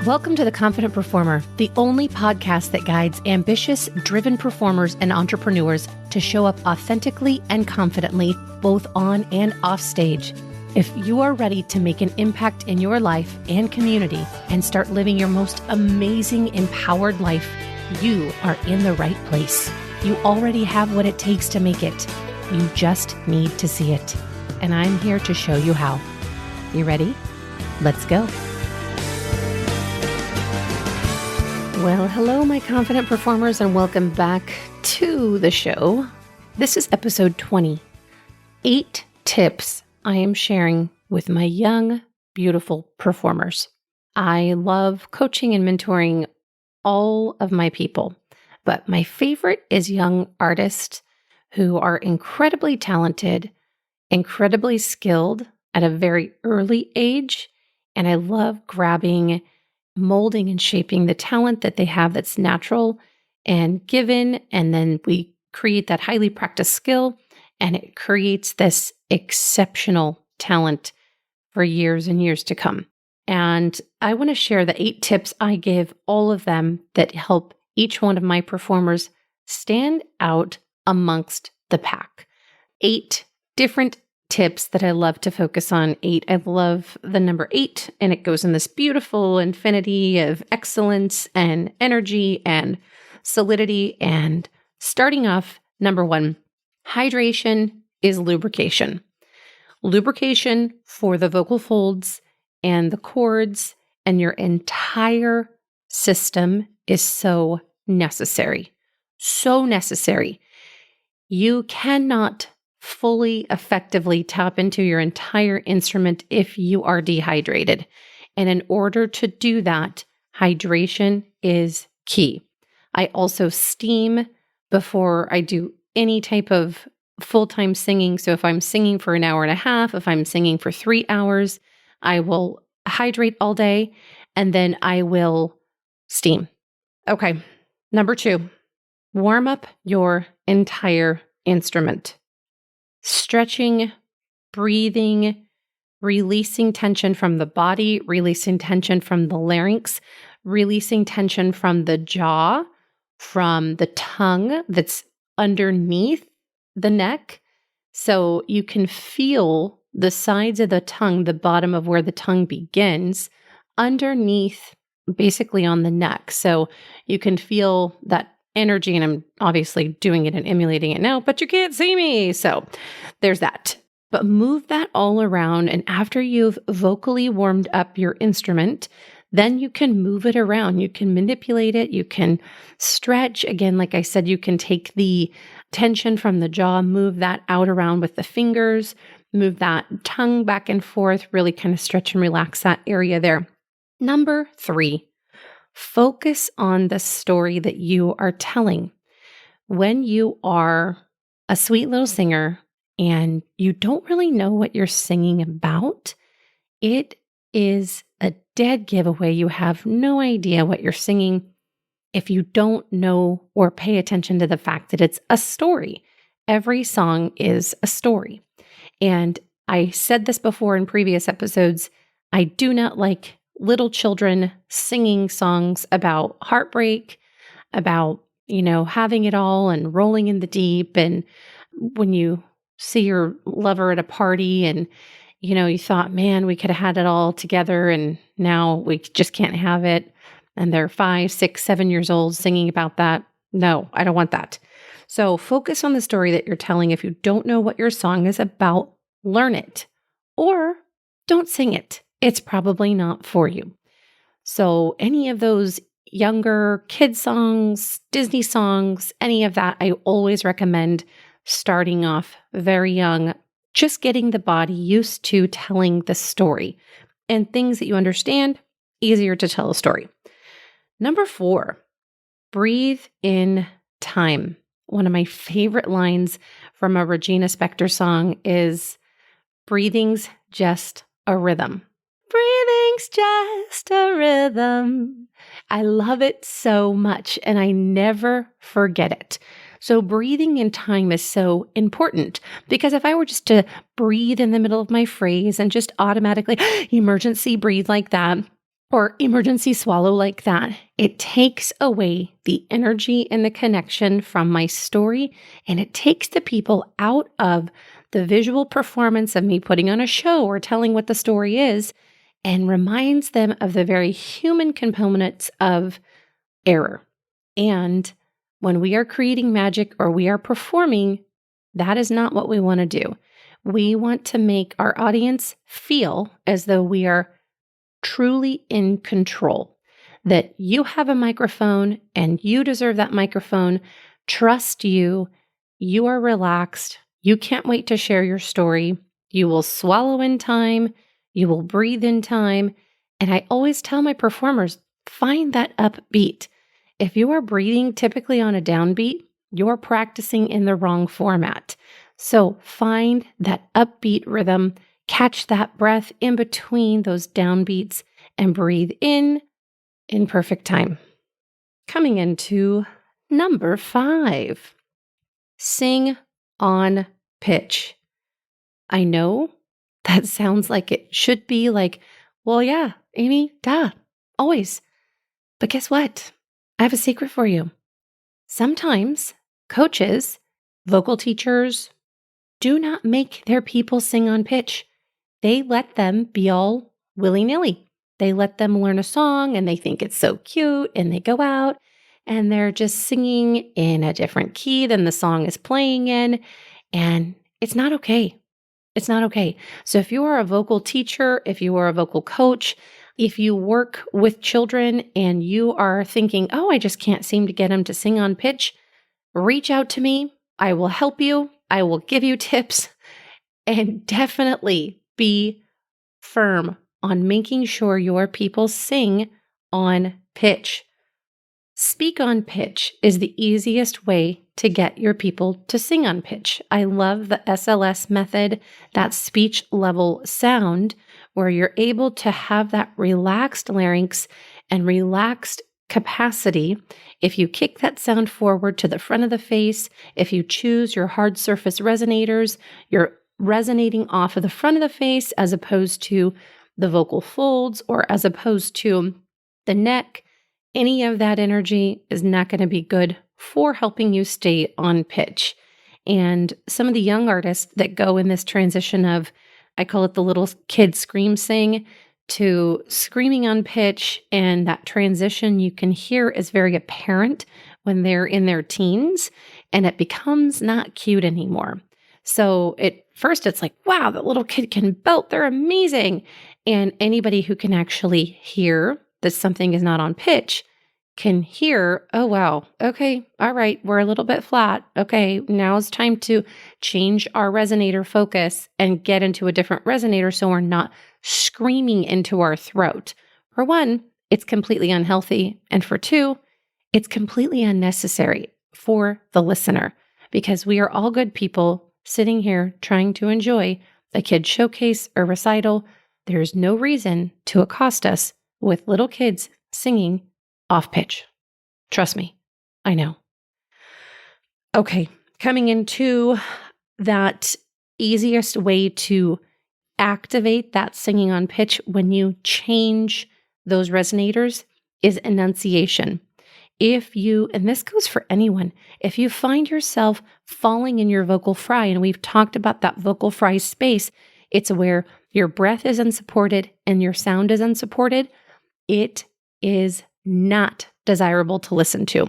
Welcome to The Confident Performer, the only podcast that guides ambitious, driven performers and entrepreneurs to show up authentically and confidently, both on and off stage. If you are ready to make an impact in your life and community and start living your most amazing, empowered life, you are in the right place. You already have what it takes to make it. You just need to see it. And I'm here to show you how. You ready? Let's go. Well, hello, my confident performers, and welcome back to the show. This is episode 20. 8 tips I am sharing with my young, beautiful performers. I love coaching and mentoring all of my people, but my favorite is young artists who are incredibly talented, incredibly skilled at a very early age, and I love molding and shaping the talent that they have that's natural and given, and then we create that highly practiced skill, and it creates this exceptional talent for years and years to come. And I want to share the 8 tips I give all of them that help each one of my performers stand out amongst the pack. 8 different tips that I love to focus on. 8. I love the number 8, and it goes in this beautiful infinity of excellence and energy and solidity. And starting off, number 1, hydration is lubrication. Lubrication for the vocal folds and the cords and your entire system is so necessary. So necessary. You cannot fully effectively tap into your entire instrument if you are dehydrated. And in order to do that, hydration is key. I also steam before I do any type of full-time singing. So if I'm singing for an hour and a half, if I'm singing for 3 hours, I will hydrate all day and then I will steam. Okay, number 2, warm up your entire instrument. Stretching, breathing, releasing tension from the body, releasing tension from the larynx, releasing tension from the jaw, from the tongue that's underneath the neck. So you can feel the sides of the tongue, the bottom of where the tongue begins, underneath, basically on the neck. So you can feel that energy, and I'm obviously doing it and emulating it now, but you can't see me. So there's that. But move that all around. And after you've vocally warmed up your instrument, then you can move it around. You can manipulate it. You can stretch. Again, like I said, you can take the tension from the jaw, move that out around with the fingers, move that tongue back and forth, really kind of stretch and relax that area there. Number 3. Focus on the story that you are telling. When you are a sweet little singer and you don't really know what you're singing about, it is a dead giveaway. You have no idea what you're singing if you don't know or pay attention to the fact that it's a story. Every song is a story. And I said this before in previous episodes, I do not like little children singing songs about heartbreak, about, having it all and rolling in the deep. And when you see your lover at a party and, you thought, man, we could have had it all together and now we just can't have it. And they're 5, 6, 7 years old singing about that. No, I don't want that. So focus on the story that you're telling. If you don't know what your song is about, learn it or don't sing it. It's probably not for you. So any of those younger kid songs, Disney songs, any of that, I always recommend starting off very young, just getting the body used to telling the story. And things that you understand, easier to tell a story. Number 4, breathe in time. One of my favorite lines from a Regina Spektor song is, breathing's just a rhythm. Breathing's just a rhythm. I love it so much, and I never forget it. So breathing in time is so important because if I were just to breathe in the middle of my phrase and just automatically emergency breathe like that, or emergency swallow like that, it takes away the energy and the connection from my story, and it takes the people out of the visual performance of me putting on a show or telling what the story is, and reminds them of the very human components of error. And when we are creating magic or we are performing, that is not what we want to do. We want to make our audience feel as though we are truly in control, that you have a microphone and you deserve that microphone. Trust you. You are relaxed. You can't wait to share your story. You will swallow in time. You will breathe in time. And I always tell my performers, find that upbeat. If you are breathing typically on a downbeat, you're practicing in the wrong format. So find that upbeat rhythm, catch that breath in between those downbeats, and breathe in perfect time. Coming into number 5, sing on pitch. I know that sounds like it should be like, well, yeah, Amy, duh, always. But guess what? I have a secret for you. Sometimes coaches, vocal teachers, do not make their people sing on pitch. They let them be all willy-nilly. They let them learn a song and they think it's so cute and they go out and they're just singing in a different key than the song is playing in. And it's not okay. It's not okay. So if you are a vocal teacher, if you are a vocal coach, if you work with children and you are thinking, oh, I just can't seem to get them to sing on pitch, reach out to me. I will help you. I will give you tips, and definitely be firm on making sure your people sing on pitch. Speak on pitch is the easiest way to get your people to sing on pitch. I love the SLS method, that speech level sound, where you're able to have that relaxed larynx and relaxed capacity. If you kick that sound forward to the front of the face, if you choose your hard surface resonators, you're resonating off of the front of the face as opposed to the vocal folds or as opposed to the neck. Any of that energy is not going to be good for helping you stay on pitch. And some of the young artists that go in this transition of, I call it the little kid scream sing, to screaming on pitch, and that transition you can hear is very apparent when they're in their teens, and it becomes not cute anymore. So at first it's like, wow, that little kid can belt, they're amazing. And anybody who can actually hear that something is not on pitch can hear, oh, wow, okay, all right, we're a little bit flat. Okay, now it's time to change our resonator focus and get into a different resonator so we're not screaming into our throat. For one, it's completely unhealthy. And for two, it's completely unnecessary for the listener, because we are all good people sitting here trying to enjoy a kid's showcase or recital. There's no reason to accost us with little kids singing off pitch. Trust me, I know. Okay, coming into that easiest way to activate that singing on pitch when you change those resonators is enunciation. If you, and this goes for anyone, if you find yourself falling in your vocal fry, and we've talked about that vocal fry space, it's where your breath is unsupported and your sound is unsupported, it is not desirable to listen to.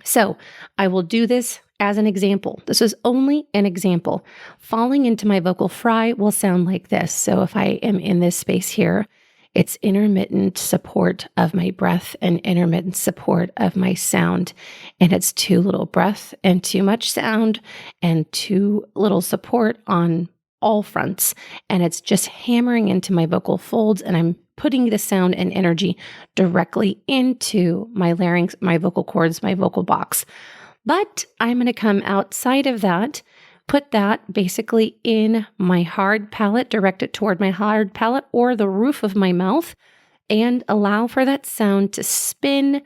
So I will do this as an example. This is only an example. Falling into my vocal fry will sound like this. So if I am in this space here, it's intermittent support of my breath and intermittent support of my sound. And it's too little breath and too much sound and too little support on all fronts. And it's just hammering into my vocal folds, and I'm putting the sound and energy directly into my larynx, my vocal cords, my vocal box. But I'm going to come outside of that, put that basically in my hard palate, direct it toward my hard palate or the roof of my mouth, and allow for that sound to spin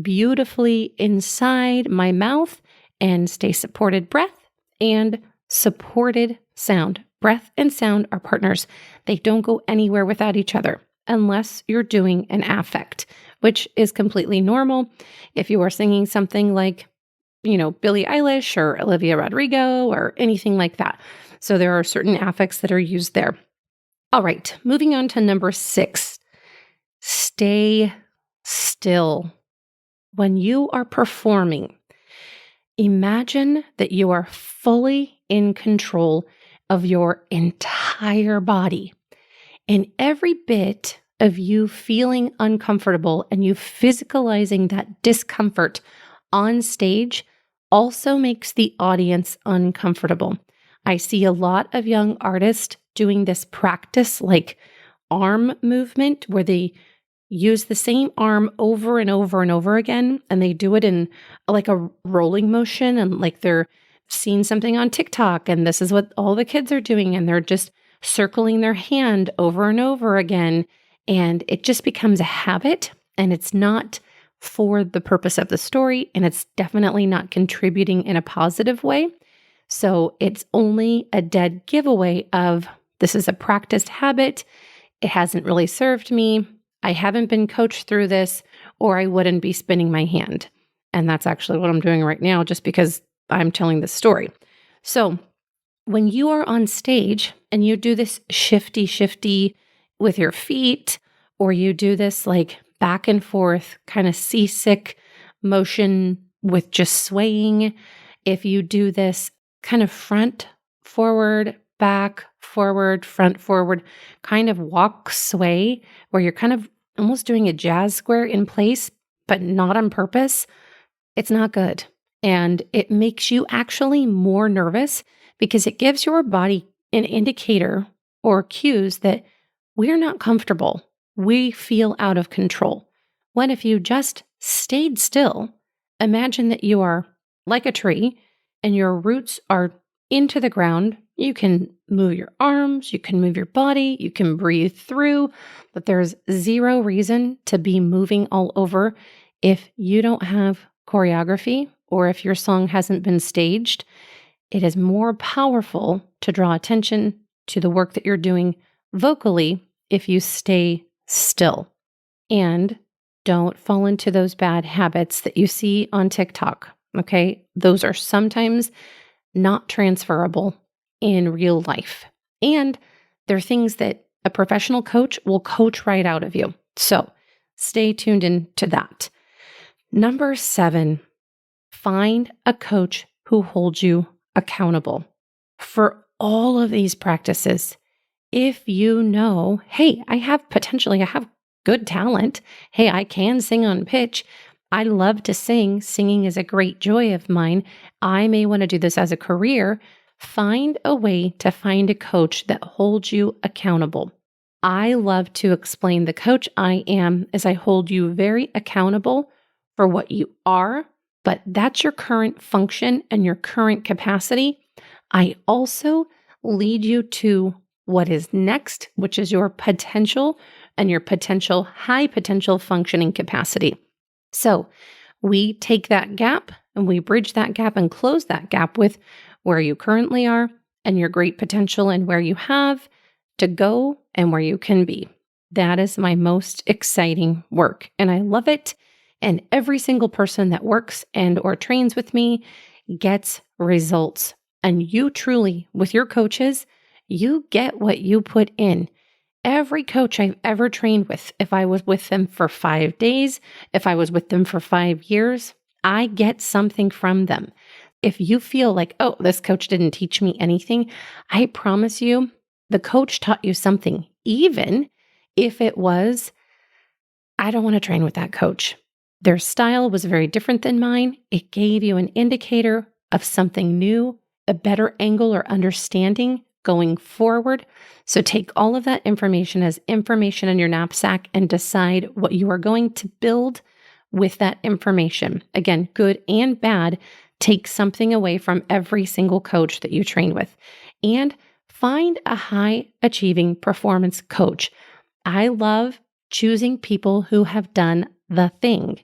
beautifully inside my mouth and stay supported breath and supported sound. Breath and sound are partners. They don't go anywhere without each other. unless you're doing an affect, which is completely normal. If you are singing something like, Billie Eilish or Olivia Rodrigo or anything like that. So there are certain affects that are used there. All right, moving on to number 6. Stay still. When you are performing, imagine that you are fully in control of your entire body. And every bit of you feeling uncomfortable and you physicalizing that discomfort on stage also makes the audience uncomfortable. I see a lot of young artists doing this practice, like arm movement, where they use the same arm over and over and over again, and they do it in like a rolling motion, and like they're seeing something on TikTok, and this is what all the kids are doing, and they're just circling their hand over and over again, and it just becomes a habit, and it's not for the purpose of the story, and it's definitely not contributing in a positive way. So it's only a dead giveaway of this is a practiced habit. It hasn't really served me. I haven't been coached through this, or I wouldn't be spinning my hand. And that's actually what I'm doing right now, just because I'm telling this story. So when you are on stage and you do this shifty with your feet, or you do this like back and forth kind of seasick motion with just swaying, if you do this kind of front, forward, back, forward, front, forward, kind of walk sway, where you're kind of almost doing a jazz square in place, but not on purpose, it's not good. And it makes you actually more nervous because it gives your body an indicator or cues that we're not comfortable. We feel out of control. When if you just stayed still, imagine that you are like a tree and your roots are into the ground. You can move your arms, you can move your body, you can breathe through, but there's zero reason to be moving all over if you don't have choreography or if your song hasn't been staged. It is more powerful to draw attention to the work that you're doing vocally if you stay still. And don't fall into those bad habits that you see on TikTok, okay? Those are sometimes not transferable in real life. And they're things that a professional coach will coach right out of you. So stay tuned into that. Number 7, find a coach who holds you accountable. For all of these practices, if you know, hey, I have good talent. Hey, I can sing on pitch. I love to sing. Singing is a great joy of mine. I may want to do this as a career. Find a way to find a coach that holds you accountable. I love to explain the coach I am as I hold you very accountable for what you are, but that's your current function and your current capacity. I also lead you to what is next, which is your potential and your potential high potential functioning capacity. So we take that gap and we bridge that gap and close that gap with where you currently are and your great potential and where you have to go and where you can be. That is my most exciting work, and I love it. And every single person that works and or trains with me gets results. And you truly, with your coaches, you get what you put in. Every coach I've ever trained with, if I was with them for 5 days, if I was with them for 5 years, I get something from them. If you feel like, oh, this coach didn't teach me anything, I promise you, the coach taught you something, even if it was, I don't want to train with that coach. Their style was very different than mine. It gave you an indicator of something new, a better angle or understanding going forward. So take all of that information as information in your knapsack and decide what you are going to build with that information. Again, good and bad, take something away from every single coach that you train with. And find a high achieving performance coach. I love choosing people who have done the thing.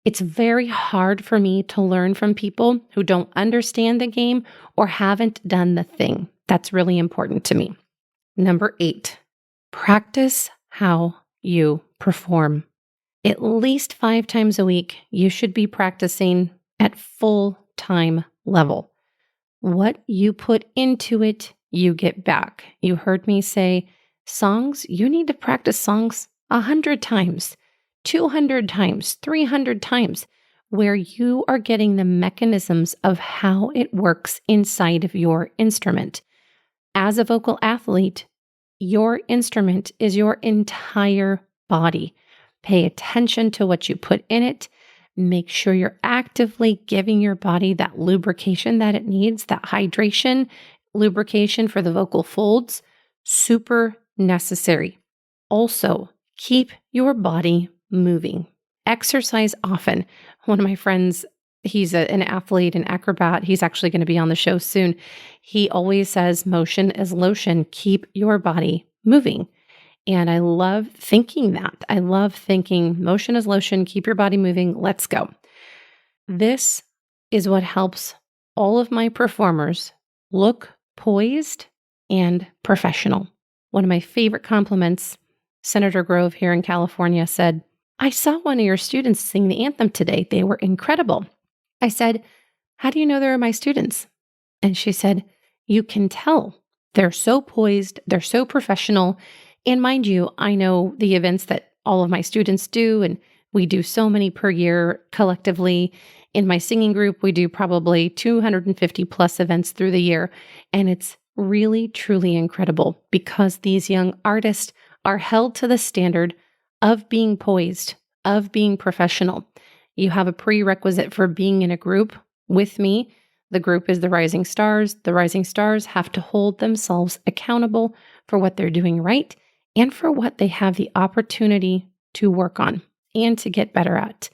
It's very hard for me to learn from people who don't understand the game or haven't done the thing. That's really important to me. Number 8, practice how you perform. At least 5 times a week, you should be practicing at full-time level. What you put into it, you get back. You heard me say songs, you need to practice songs 100 times, 200 times, 300 times, where you are getting the mechanisms of how it works inside of your instrument. As a vocal athlete, your instrument is your entire body. Pay attention to what you put in it. Make sure you're actively giving your body that lubrication that it needs, that hydration, lubrication for the vocal folds. Super necessary. Also, keep your body moving. Exercise often. One of my friends, he's an athlete, an acrobat. He's actually going to be on the show soon. He always says, motion is lotion. Keep your body moving. And I love thinking that. I love thinking motion is lotion, keep your body moving, let's go. This is what helps all of my performers look poised and professional. One of my favorite compliments, Senator Grove here in California said, I saw one of your students sing the anthem today. They were incredible. I said, how do you know they're my students? And she said, you can tell. They're so poised, they're so professional. And mind you, I know the events that all of my students do, and we do so many per year collectively. In my singing group, we do probably 250 plus events through the year. And it's really, truly incredible because these young artists are held to the standard of being poised, of being professional. You have a prerequisite for being in a group with me. The group is the Rising Stars. The Rising Stars have to hold themselves accountable for what they're doing right and for what they have the opportunity to work on and to get better at.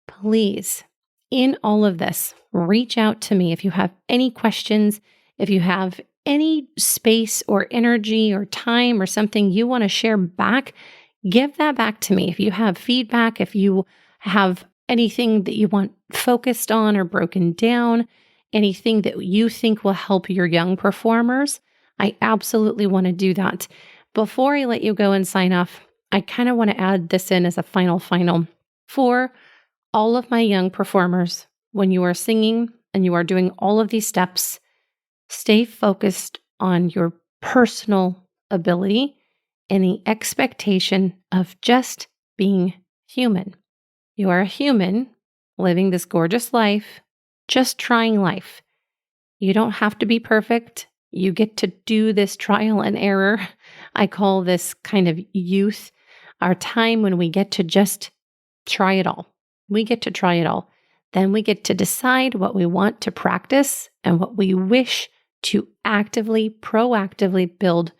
Please, in all of this, reach out to me if you have any questions, if you have any space or energy or time or something you want to share back, give that back to me. If you have feedback, if you have anything that you want focused on or broken down, anything that you think will help your young performers, I absolutely want to do that. Before I let you go and sign off, I kind of want to add this in as a final for all of my young performers. When you are singing and you are doing all of these steps, stay focused on your personal ability and the expectation of just being human. You are a human living this gorgeous life, just trying life. You don't have to be perfect. You get to do this trial and error. I call this kind of youth, our time when we get to just try it all. We get to try it all. Then we get to decide what we want to practice and what we wish to actively, proactively build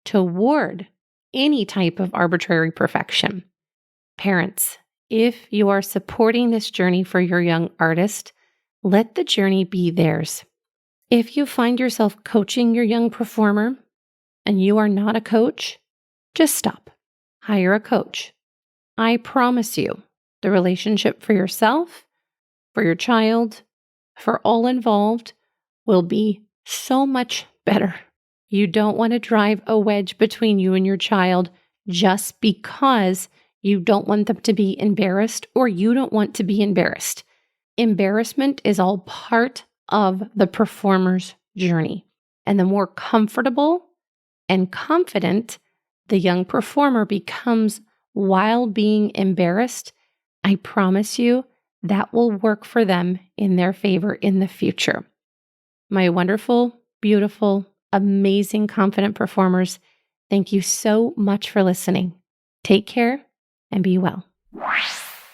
toward any type of arbitrary perfection. Parents, if you are supporting this journey for your young artist, let the journey be theirs. If you find yourself coaching your young performer and you are not a coach, just stop. Hire a coach. I promise you, the relationship for yourself, for your child, for all involved will be so much better. You don't want to drive a wedge between you and your child just because you don't want them to be embarrassed or you don't want to be embarrassed. Embarrassment is all part of the performer's journey. And the more comfortable and confident the young performer becomes while being embarrassed, I promise you that will work for them in their favor in the future. My wonderful, beautiful, amazing, confident performers, thank you so much for listening. Take care and be well.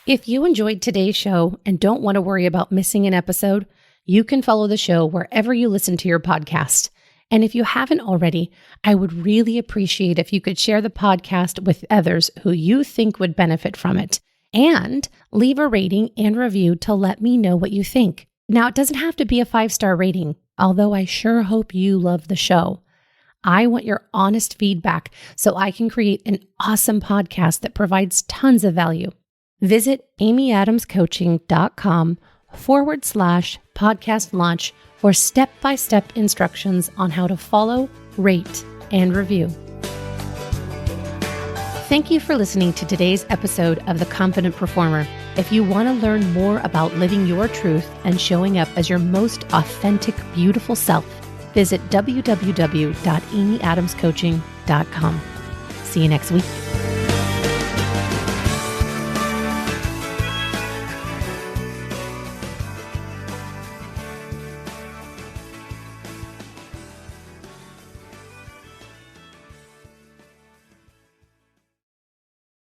If you enjoyed today's show and don't want to worry about missing an episode, you can follow the show wherever you listen to your podcast. And if you haven't already, I would really appreciate if you could share the podcast with others who you think would benefit from it. And leave a rating and review to let me know what you think. Now, it doesn't have to be a 5-star rating, although I sure hope you love the show. I want your honest feedback so I can create an awesome podcast that provides tons of value. Visit amyadamscoaching.com/podcast launch for step-by-step instructions on how to follow, rate, and review. Thank you for listening to today's episode of The Confident Performer. If you want to learn more about living your truth and showing up as your most authentic, beautiful self, visit www.amyadamscoaching.com. See you next week.